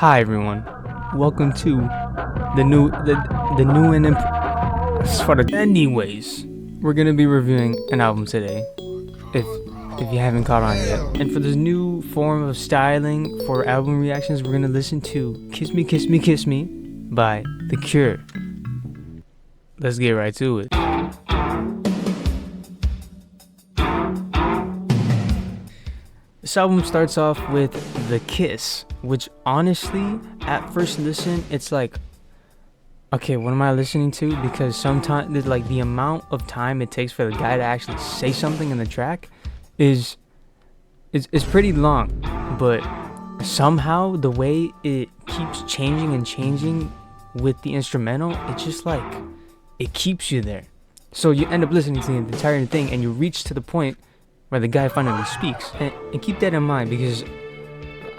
Hi everyone, welcome to the new and anyways, we're gonna be reviewing an album today, if you haven't caught on yet. And for this new form of styling for album reactions, we're gonna listen to Kiss Me, Kiss Me, Kiss Me by The Cure. Let's get right to it. This album starts off with The Kiss, which honestly, at first listen, it's like, okay, what am I listening to? Because sometimes, like, the amount of time it takes for the guy to actually say something in the track is pretty long. But somehow, the way it keeps changing and changing with the instrumental, it just like, it keeps you there. So you end up listening to the entire thing and you reach to the point where the guy finally speaks. And keep that in mind, because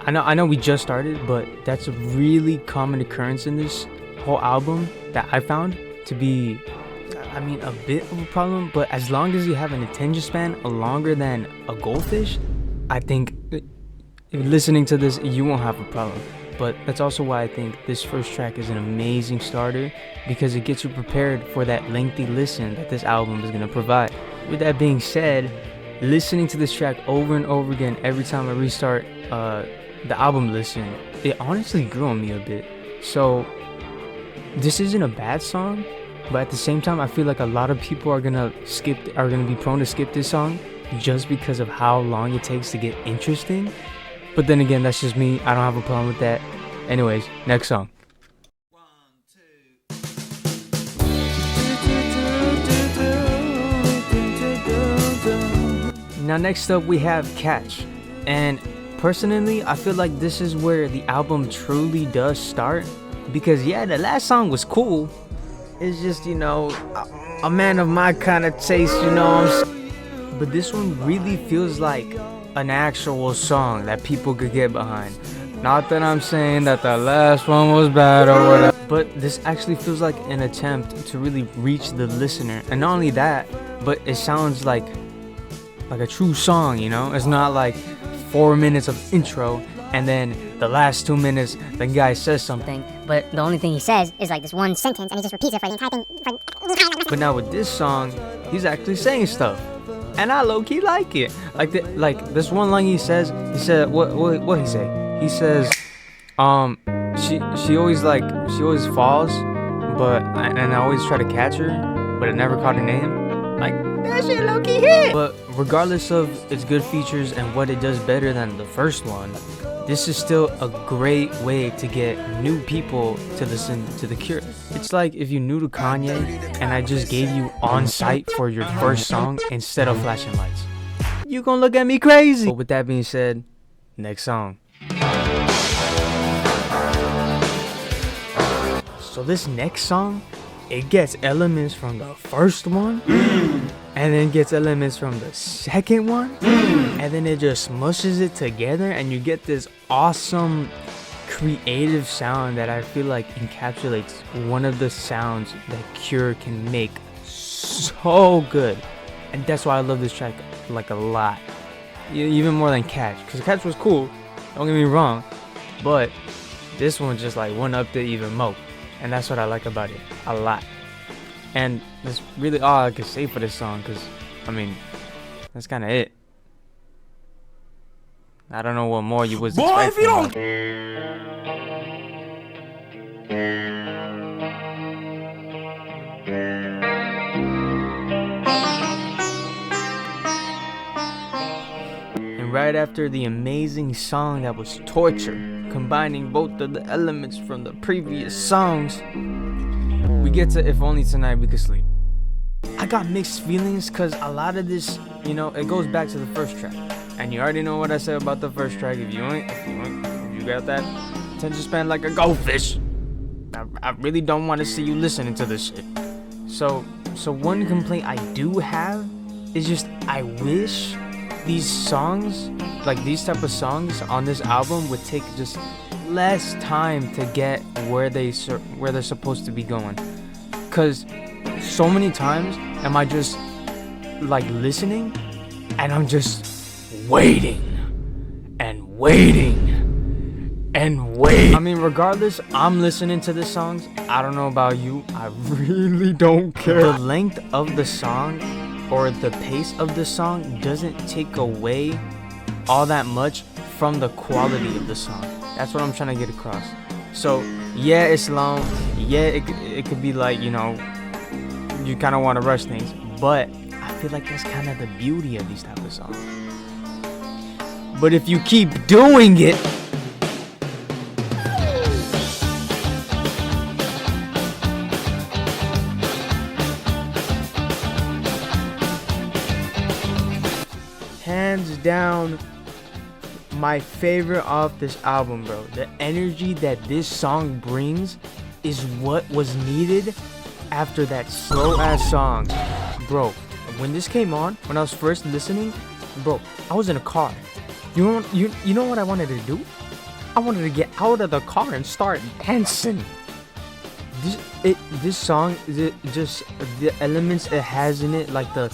I know we just started, but that's a really common occurrence in this whole album that I found to be, I mean, a bit of a problem. But as long as you have an attention span longer than a goldfish, I think if listening to this, you won't have a problem. But that's also why I think this first track is an amazing starter, because it gets you prepared for that lengthy listen that this album is going to provide. With that being said, listening to this track over and over again every time I restart the album listen, it honestly grew on me a bit. So this isn't a bad song, but at the same time, I feel like a lot of people are gonna be prone to skip this song just because of how long it takes to get interesting. But then again, that's just me. I don't have a problem with that. Anyways, next song. Now next up we have Catch, and personally I feel like this is where the album truly does start, because yeah, the last song was cool, it's just, you know, a man of my kind of taste, you know, but this one really feels like an actual song that people could get behind. Not that I'm saying that the last one was bad or whatever, but this actually feels like an attempt to really reach the listener. And not only that, but it sounds like a true song, you know? It's not like 4 minutes of intro and then the last 2 minutes the guy says something, but the only thing he says is like this one sentence and he just repeats it for the entire thing. But now with this song, he's actually saying stuff, and I low-key like it. Like this one line he said what he say? He says, she always falls, and I always try to catch her, but I never caught her name. Like, that shit low-key hit. But regardless of its good features and what it does better than the first one, this is still a great way to get new people to listen to The Cure. It's like if you knew to Kanye and I just gave you On Sight for your first song instead of Flashing Lights. You gonna look at me crazy. But with that being said, next song. So this next song, it gets elements from the first one, and then gets elements from the second one, and then it just smushes it together, and you get this awesome creative sound that I feel like encapsulates one of the sounds that Cure can make so good. And that's why I love this track like a lot, even more than Catch, because Catch was cool, don't get me wrong, but this one just like one upped it even more. And that's what I like about it a lot. And that's really all I could say for this song, because, I mean, that's kind of it. I don't know what more you was expecting. Boy, if you don't... And right after the amazing song that was torture, combining both of the elements from the previous songs, we get to If Only Tonight We Could Sleep. I got mixed feelings because a lot of this, you know, it goes back to the first track, and you already know what I said about the first track. If you got that attention span like a goldfish, I really don't want to see you listening to this shit. So one complaint I do have is just I wish these songs, like these type of songs on this album, would take just less time to get where they're supposed to be going. Cause so many times am I just like listening and I'm just waiting and and wait. I mean, regardless, I'm listening to the songs. I don't know about you. I really don't care. The length of the song or the pace of the song doesn't take away all that much from the quality of the song. That's what I'm trying to get across. So, yeah, it's long. Yeah, it could be like, you know, you kind of want to rush things. But I feel like that's kind of the beauty of these type of songs. But if you keep doing it, hands down, my favorite off this album, bro. The energy that this song brings is what was needed after that slow ass song. Bro, when this came on, when I was first listening, bro, I was in a car. You know what I wanted to do? I wanted to get out of the car and start dancing. This song, just the elements it has in it, like the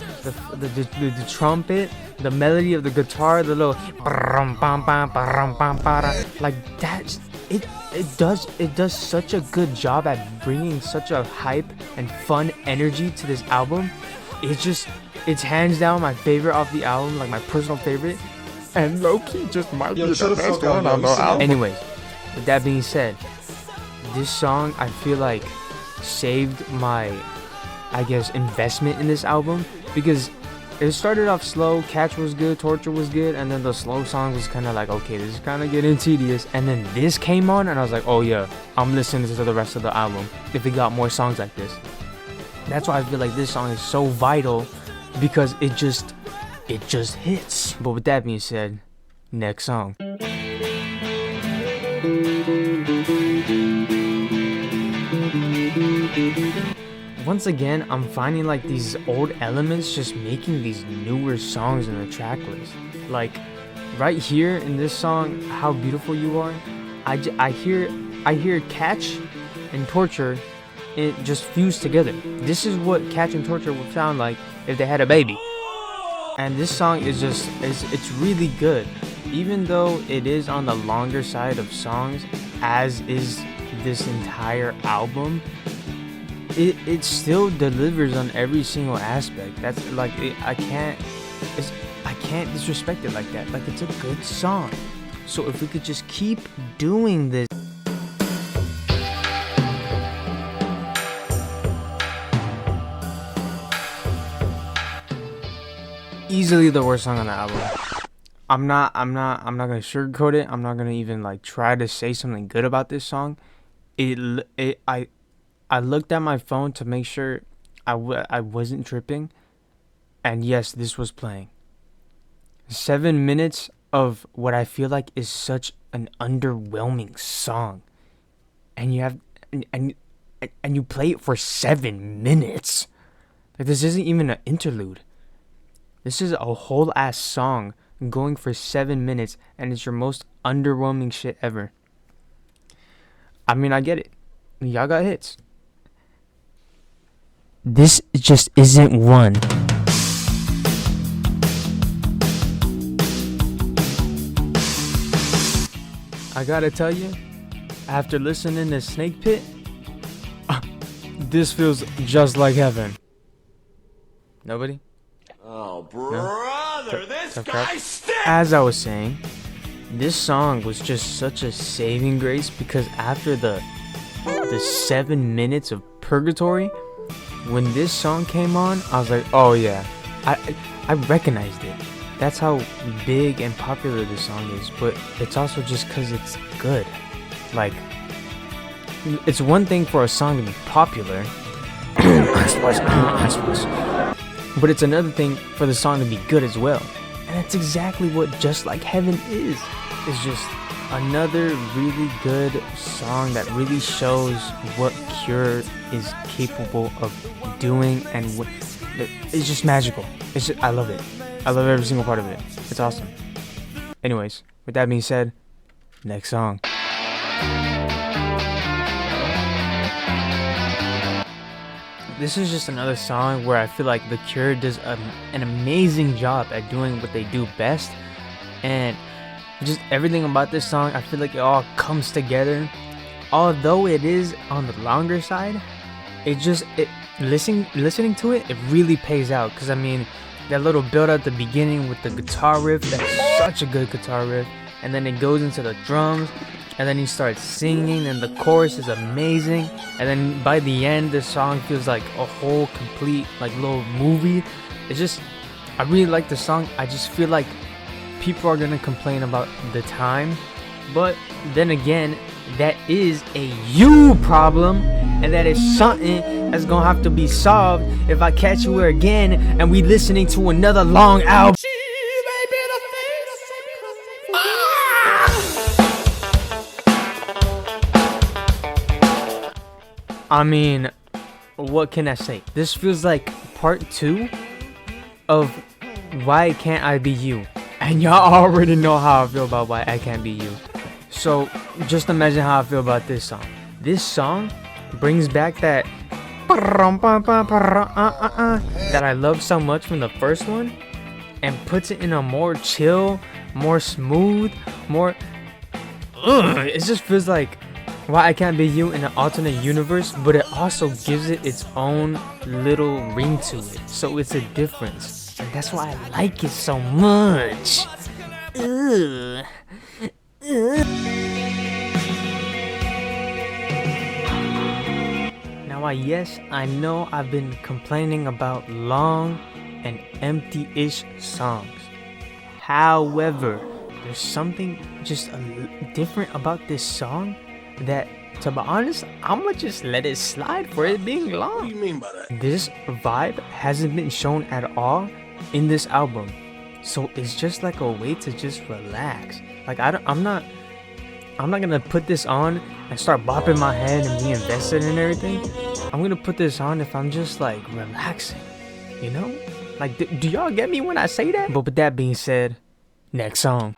trumpet, the melody of the guitar, the little like that. It does such a good job at bringing such a hype and fun energy to this album. It's hands down my favorite off the album, like my personal favorite, and low-key just might be the best one on the album. Anyways, with that being said, this song I feel like saved my, I guess, investment in this album, because it started off slow, Catch was good, Torture was good, and then the slow song was kind of like, okay, this is kind of getting tedious, and then this came on and I was like, oh yeah, I'm listening to the rest of the album if it got more songs like this. That's why I feel like this song is so vital, because it just hits. But with that being said, next song. Once again, I'm finding like these old elements just making these newer songs in the track list. Like right here in this song, How Beautiful You Are, I hear Catch and Torture, it just fused together. This is what Catch and Torture would sound like if they had a baby. And this song is it's really good. Even though it is on the longer side of songs, as is this entire album, it still delivers on every single aspect. That's like, I can't disrespect it like that. Like, it's a good song. So if we could just keep doing this. Easily the worst song on the album. I'm not gonna sugarcoat it. I'm not gonna even like try to say something good about this song. I looked at my phone to make sure I wasn't tripping, and yes, this was playing. 7 minutes of what I feel like is such an underwhelming song, and you have and you play it for 7 minutes. Like, this isn't even an interlude. This is a whole ass song going for 7 minutes, and it's your most underwhelming shit ever. I mean, I get it. Y'all got hits. This just isn't one. I gotta tell you, after listening to Snake Pit, this feels just like heaven. Nobody? Oh, brother, No? this guy stinks! As I was saying, this song was just such a saving grace, because after the 7 minutes of purgatory, when this song came on, I was like, oh yeah, I recognized it. That's how big and popular this song is, but it's also just because it's good. Like, it's one thing for a song to be popular, but it's another thing for the song to be good as well. And that's exactly what Just Like Heaven is. It's just another really good song that really shows what Cure is capable of doing, and what it's just magical. I love it. I love every single part of it. It's awesome. Anyways, with that being said, next song. This is just another song where I feel like The Cure does an amazing job at doing what they do best, and Just everything about this song, I feel like it all comes together. Although it is on the longer side, listening to it, it really pays out. Cause I mean, that little build at the beginning with the guitar riff, that's such a good guitar riff, and then it goes into the drums, and then he starts singing, and the chorus is amazing, and then by the end, the song feels like a whole complete like little movie. It's just, I really like the song. I just feel like people are gonna complain about the time, but then again, that is a you problem, and that is something that's gonna have to be solved if I catch you here again and we listening to another long album. I mean, what can I say? This feels like part 2 of Why Can't I Be You? And y'all already know how I feel about Why I Can't Be You. So just imagine how I feel about this song. This song brings back that that I love so much from the first one, and puts it in a more chill, more smooth, more it just feels like Why I Can't Be You in an alternate universe, but it also gives it its own little ring to it. So it's a difference, and that's why I like it so much. Now, yes, I know I've been complaining about long and empty-ish songs. However, there's something just different about this song that, to be honest, I'ma just let it slide for it being long. What do you mean by that? This vibe hasn't been shown at all in this album, so it's just like a way to just relax. Like I'm not gonna put this on and start bopping my head and be invested in everything. I'm gonna put this on if I'm just like relaxing, you know? Like, do y'all get me when I say that? But with that being said, next song.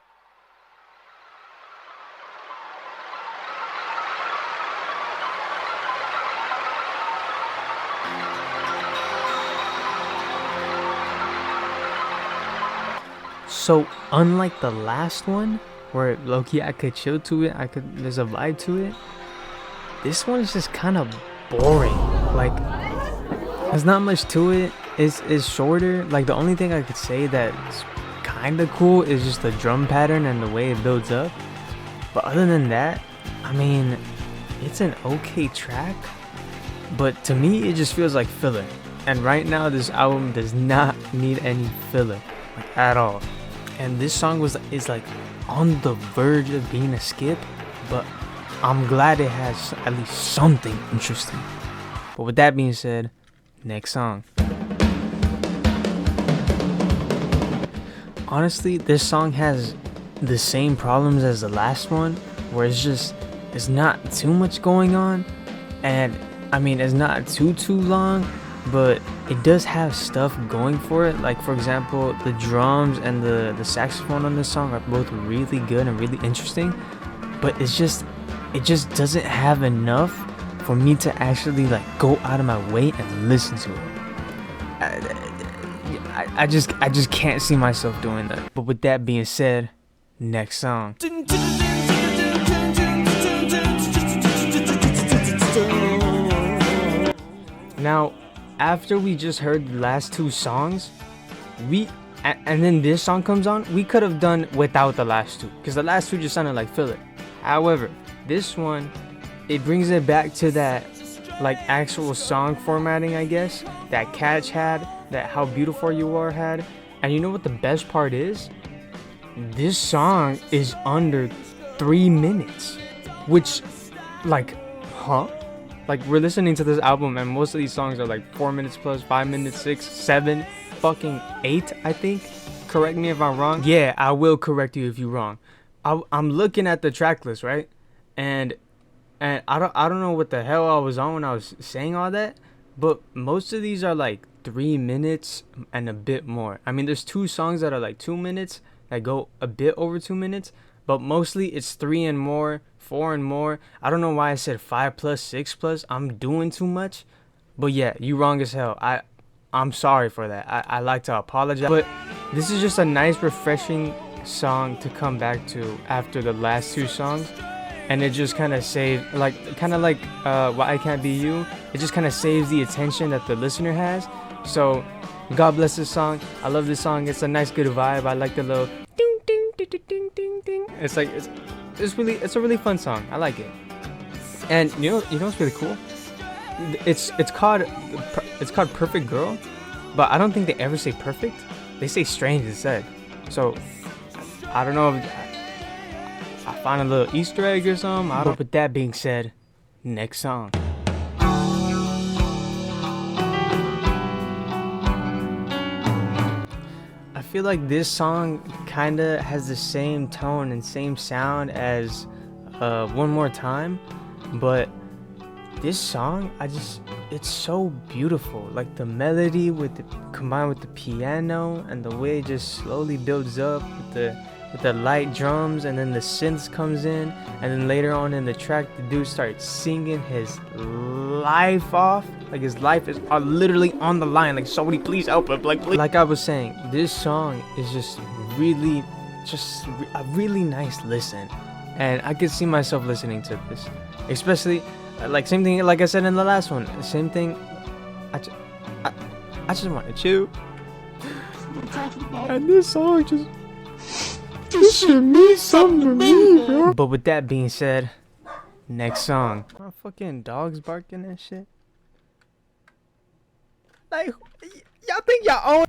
So unlike the last one, where low-key I could chill to it, there's a vibe to it, this one is just kind of boring. Like, there's not much to it. It's shorter. Like, the only thing I could say that's kind of cool is just the drum pattern and the way it builds up. But other than that, I mean, it's an okay track, but to me it just feels like filler. And right now this album does not need any filler, like, at all. And this song is like on the verge of being a skip, but I'm glad it has at least something interesting. But with that being said, next song. Honestly, this song has the same problems as the last one, where it's not too much going on, and I mean, it's not too long, but it does have stuff going for it. Like, for example, the drums and the saxophone on this song are both really good and really interesting, but it just doesn't have enough for me to actually like go out of my way and listen to it. I just can't see myself doing that. But with that being said, next song. Now, after we just heard the last two songs, and then this song comes on, we could have done without the last two, because the last two just sounded like filler. However, this one, it brings it back to that like actual song formatting, I guess, that Catch had, that How Beautiful You Are had. And you know what the best part is? This song is under 3 minutes, which, like, huh? Like, we're listening to this album and most of these songs are like 4 minutes plus, 5 minutes, 6, 7, fucking 8, I think. Correct me if I'm wrong. Yeah, I will correct you if you're wrong. I'm looking at the track list, right? And I don't know what the hell I was on when I was saying all that, but most of these are like 3 minutes and a bit more. I mean, there's 2 songs that are like 2 minutes that go a bit over 2 minutes, but mostly it's 3 and more, 4 and more. I don't know why I said 5 plus, 6 plus. I'm doing too much. But yeah, you wrong as hell. I'm sorry for that. I like to apologize. But this is just a nice, refreshing song to come back to after the last two songs, and it just kind of saved, kind of like Why I Can't Be You. It just kind of saves the attention that the listener has. So God bless this song. I love this song. It's a nice, good vibe. I like the little ding ding ding ding ding ding ding. It's like it's a really fun song. I like it. And you know what's really cool? It's called Perfect Girl, but I don't think they ever say perfect. They say strange instead. So I don't know if I find a little Easter egg or something. But with that being said, next song. I feel like this song kinda has the same tone and same sound as One More Time, but this song, it's so beautiful. Like the melody combined with the piano and the way it just slowly builds up with the light drums, and then the synths comes in, and then later on in the track the dude starts singing his life off. Like his life is literally on the line. Like, somebody please help him. Like I was saying, this song is just a really nice listen, and I could see myself listening to this, especially like same thing like I said in the last one. Same thing. I just want to chew, and this song just should mean something to me, bro. But with that being said, next song. My fucking dogs barking and shit. Like, y'all think y'all own?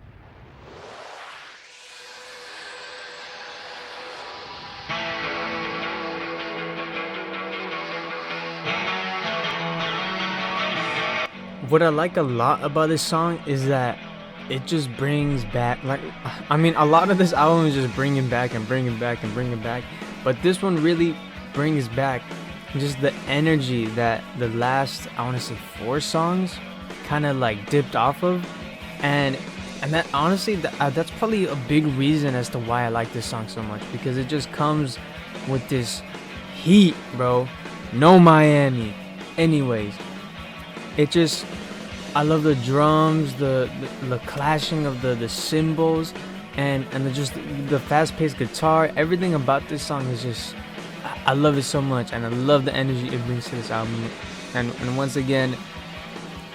What I like a lot about this song is that it just brings back, like, I mean, a lot of this album is just bringing back and bringing back and bringing back, but this one really brings back just the energy that the last, I want to say 4 songs kind of like dipped off of, and that honestly, that's probably a big reason as to why I like this song so much, because it just comes with this heat, bro. No Miami. Anyways, I love the drums, the clashing of the cymbals, and the fast-paced guitar. Everything about this song is just, I love it so much, and I love the energy it brings to this album. And once again,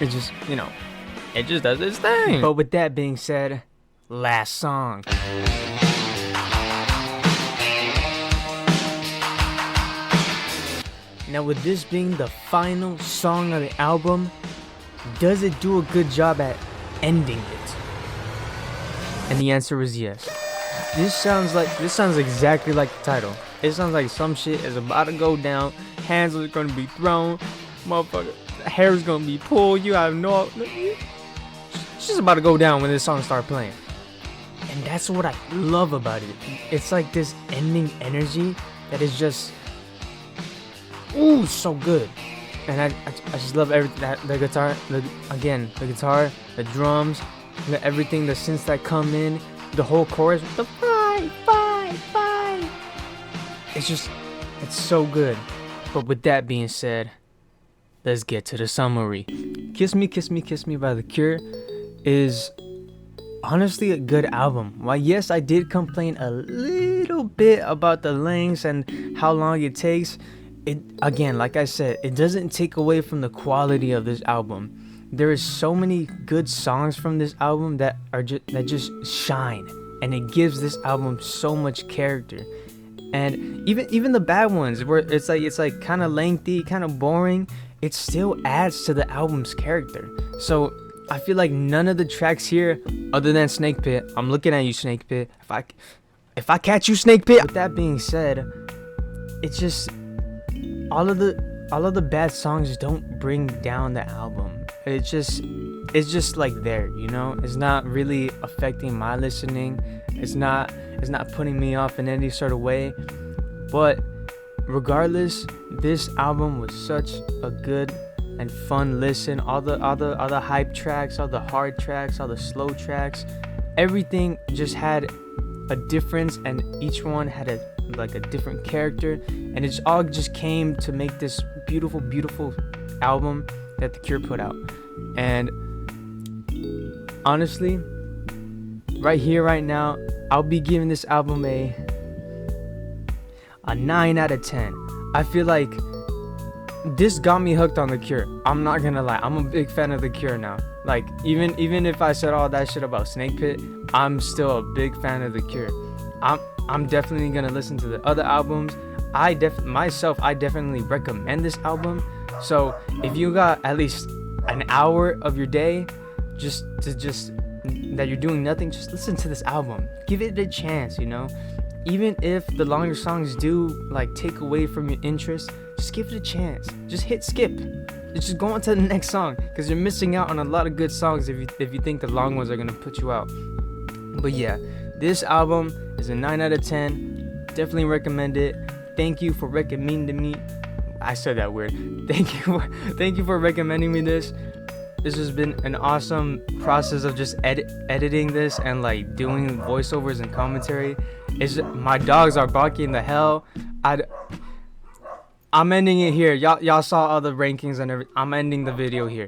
it just, it just does its thing. But with that being said, last song. Now, with this being the final song of the album, does it do a good job at ending it? And the answer is yes. This sounds exactly like the title. It sounds like some shit is about to go down. Hands are gonna be thrown. Motherfucker, hair is gonna be pulled. You have no. It's just about to go down when this song starts playing. And that's what I love about it. It's like this ending energy that is just, ooh, so good. And I just love everything. The guitar, the guitar, the drums, everything, the synths that come in, the whole chorus, the fight. It's so good. But with that being said, let's get to the summary. Kiss Me, Kiss Me, Kiss Me by The Cure is honestly a good album. While yes, I did complain a little bit about the lengths and how long it takes, it, again, like I said, it doesn't take away from the quality of this album. There is so many good songs from this album that just shine, and it gives this album so much character. And even the bad ones, where it's like kind of lengthy, kind of boring, it still adds to the album's character. So I feel like none of the tracks here, other than Snake Pit, I'm looking at you, Snake Pit. If I catch you, Snake Pit. With that being said, it's just all of the bad songs don't bring down the album. It's just like there, It's not really affecting my listening. It's not putting me off in any sort of way. But regardless, this album was such a good and fun listen. All the hype tracks, all the hard tracks, all the slow tracks, everything just had a difference, and each one had a different character, and it all just came to make this beautiful album that The Cure put out. And honestly, right here, right now, I'll be giving this album a a 9 out of 10. I feel like this got me hooked on The Cure. I'm not gonna lie, I'm a big fan of The Cure now. Like, even if I said all that shit about Snake Pit, I'm still a big fan of The Cure. I'm definitely gonna listen to the other albums. I definitely recommend this album. So if you got at least an hour of your day just that you're doing nothing, just listen to this album. Give it a chance, you know. Even if the longer songs do like take away from your interest, just give it a chance. Just hit skip. Just go on to the next song, because you're missing out on a lot of good songs if you think the long ones are gonna put you out. But yeah, this album is a 9 out of 10. Definitely recommend it. Thank you for recommending me. I said that weird. Thank you for recommending me this. This has been an awesome process of just editing this and like doing voiceovers and commentary. My dogs are barking the hell. I'm ending it here. Y'all saw all the rankings and everything. I'm ending the video here.